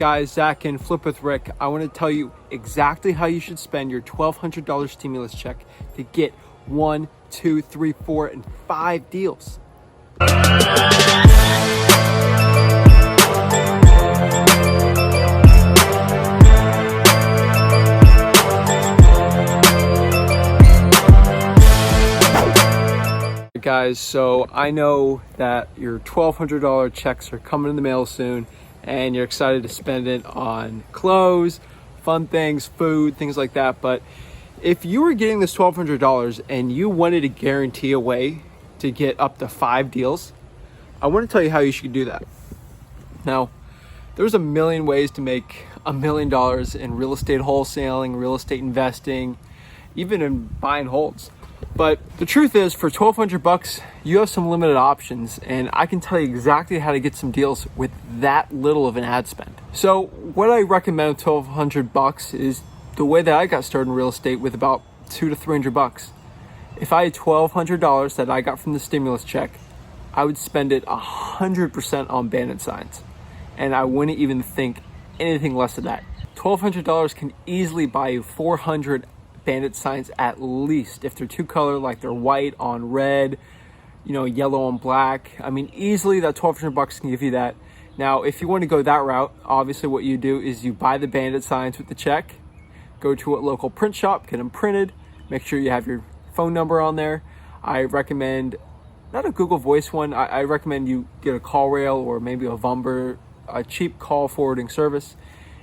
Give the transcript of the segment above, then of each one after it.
Guys, Zach Ginn, Flip with Rick. I want to tell you exactly how you should spend your $1,200 stimulus check to get 1, 2, 3, 4, and 5 deals. Guys, so I know that your $1,200 checks are coming in the mail soon and you're excited to spend it on clothes, fun things, food, things like that. But if you were getting this $1,200 and you wanted to guarantee a way to get up to 5 deals, I want to tell you how you should do that. Now, there's a million ways to make $1 million in real estate wholesaling, real estate investing, even in buying holds. But the truth is, for $1,200, you have some limited options, and I can tell you exactly how to get some deals with that little of an ad spend. So what I recommend with $1,200 is the way that I got started in real estate, with about $200 to $300. If I had $1,200 that I got from the stimulus check, I would spend it 100% on bandit signs, and I wouldn't even think anything less of that. $1,200 can easily buy you 400 bandit signs at least, if they're two color, like they're white on red, yellow on black. I mean, easily that $1,200 can give you that. Now, if you want to go that route, obviously what you do is you buy the bandit signs with the check, go to a local print shop, get them printed, make sure you have your phone number on there. I recommend not a Google Voice one. I recommend you get a call rail or maybe a Vumber, a cheap call forwarding service,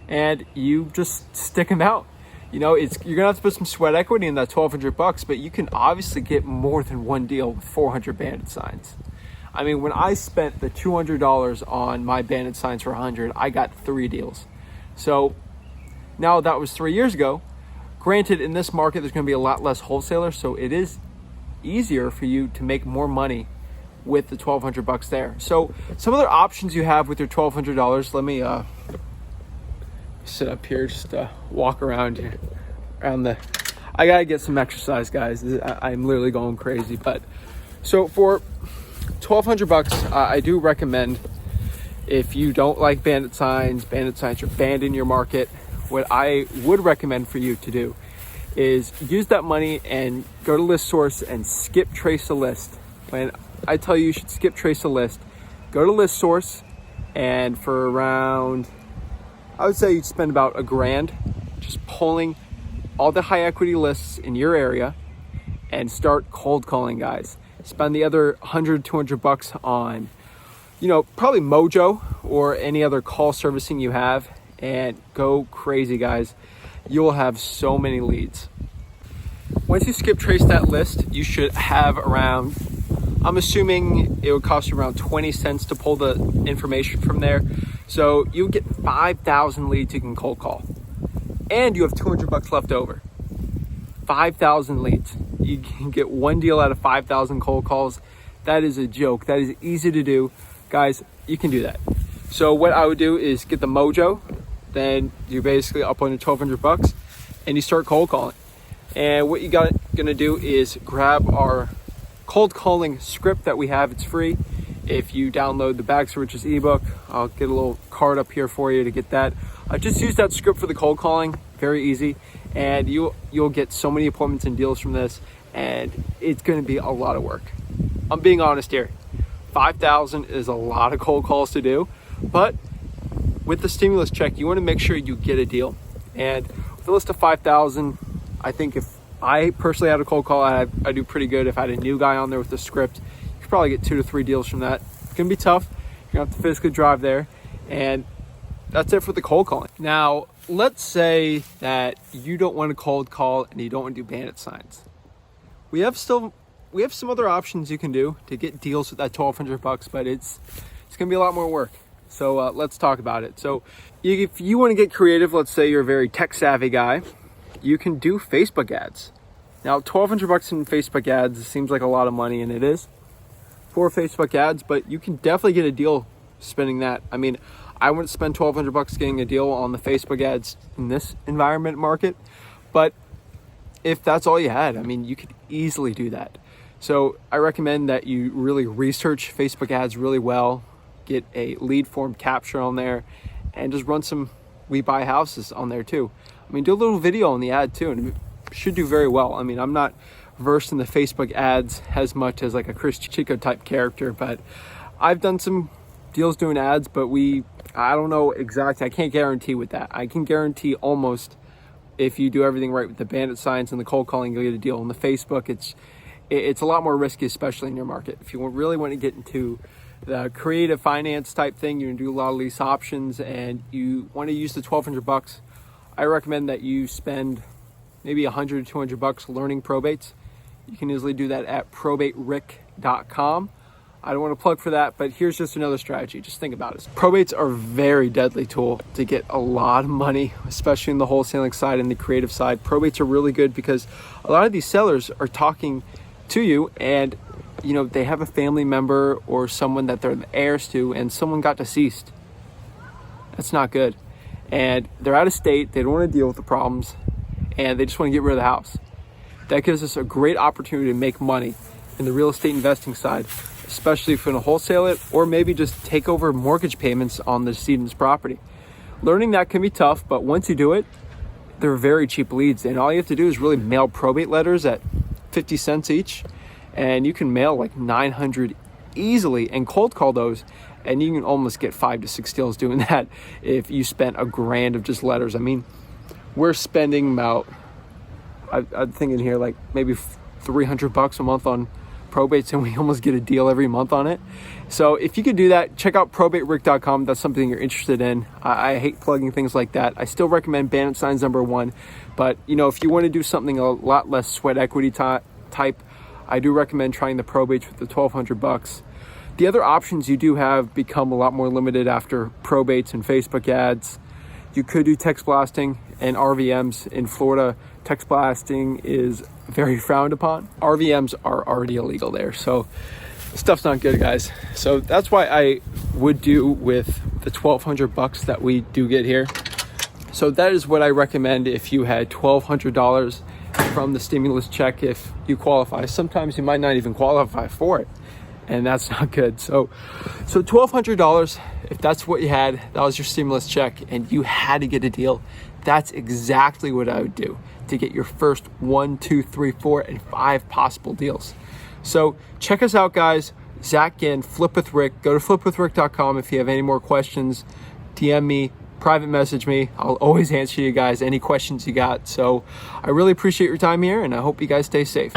and you just stick them out. You're gonna have to put some sweat equity in that $1,200, but you can obviously get more than one deal with 400 bandit signs. I mean, when I spent the $200 on my bandit signs for 100, I got 3 deals. So now that was 3 years ago. Granted, in this market, there's gonna be a lot less wholesalers, so it is easier for you to make more money with the $1,200 there. So some other options you have with your $1,200, let me sit up here, just walk around here, I gotta get some exercise, guys. I'm literally going crazy. But so for $1,200, I do recommend, if you don't like bandit signs are banned in your market, what I would recommend for you to do is use that money and go to list source and skip trace a list. When I tell you should skip trace a list, go to list source, and for around, I would say you'd spend about $1,000 just pulling all the high equity lists in your area and start cold calling, guys. Spend the other $100, $200 on, probably Mojo or any other call servicing you have, and go crazy, guys. You will have so many leads. Once you skip trace that list, you should have around, I'm assuming it would cost you around 20 cents to pull the information from there. So you get 5,000 leads you can cold call, and you have $200 left over. 5,000 leads. You can get one deal out of 5,000 cold calls. That is a joke. That is easy to do. Guys, you can do that. So what I would do is get the Mojo, then you're basically up on your $1,200, and you start cold calling. And what you gonna do is grab our cold calling script that we have. It's free. If you download the Bags to Riches ebook, I'll get a little card up here for you to get that. Just use that script for the cold calling. Very easy, and you'll get so many appointments and deals from this, and it's going to be a lot of work. I'm being honest here. 5,000 is a lot of cold calls to do, but with the stimulus check, you want to make sure you get a deal. And with a list of 5,000, I think if I personally had a cold call, I do pretty good. If I had a new guy on there with the script, you could probably get 2 to 3 deals from that. It's gonna be tough. You're gonna have to physically drive there, and that's it for the cold calling. Now, let's say that you don't want to cold call and you don't want to do bandit signs. We have some other options you can do to get deals with that $1,200, but it's gonna be a lot more work. So let's talk about it. So if you want to get creative, let's say you're a very tech savvy guy, you can do Facebook ads. Now, $1,200 in Facebook ads seems like a lot of money, and it is for Facebook ads, but you can definitely get a deal spending that. I mean, I wouldn't spend $1,200 getting a deal on the Facebook ads in this environment market, but if that's all you had, I mean, you could easily do that. So I recommend that you really research Facebook ads really well, get a lead form capture on there, and just run some We Buy Houses on there too. I mean, do a little video on the ad too, and it should do very well. I mean, I'm not versed in the Facebook ads as much as like a Chris Chico type character, but I've done some deals doing ads, but I don't know exactly. I can't guarantee with that. I can guarantee almost if you do everything right with the bandit signs and the cold calling, you'll get a deal. On the Facebook, it's a lot more risky, especially in your market. If you really want to get into the creative finance type thing, you're gonna do a lot of lease options and you want to use the $1,200, I recommend that you spend maybe $100 to $200 learning probates. You can easily do that at probaterick.com. I don't want to plug for that, but here's just another strategy. Just think about it. Probates are a very deadly tool to get a lot of money, especially in the wholesaling side and the creative side. Probates are really good because a lot of these sellers are talking to you and they have a family member or someone that they're the heirs to and someone got deceased. That's not good. And they're out of state, they don't want to deal with the problems, and they just want to get rid of the house. That gives us a great opportunity to make money in the real estate investing side, especially if you're going to wholesale it or maybe just take over mortgage payments on the decedent's property. Learning that can be tough, but once you do it, they're very cheap leads, and all you have to do is really mail probate letters at 50 cents each, and you can mail like 900 easily and cold call those, and you can almost get 5 to 6 deals doing that if you spent $1,000 of just letters. I mean, we're spending about, I'm thinking here, like maybe $300 a month on probates, and we almost get a deal every month on it. So if you could do that, check out probaterick.com. That's something you're interested in. I hate plugging things like that. I still recommend bandit signs #1, but if you want to do something a lot less sweat equity type, I do recommend trying the probates with the $1,200. The other options you do have become a lot more limited after probates and Facebook ads. You could do text blasting and RVMs. In Florida, text blasting is very frowned upon. RVMs are already illegal there, so stuff's not good, guys. So that's why I would do with the $1,200 that we do get here. So that is what I recommend if you had $1,200 from the stimulus check if you qualify. Sometimes you might not even qualify for it, and that's not good. So $1,200, if that's what you had, that was your stimulus check, and you had to get a deal, that's exactly what I would do to get your first 1, 2, 3, 4, and 5 possible deals. So check us out, guys. Zach Ginn, Flip with Rick. Go to flipwithrick.com if you have any more questions. DM me, private message me. I'll always answer you guys any questions you got. So I really appreciate your time here, and I hope you guys stay safe.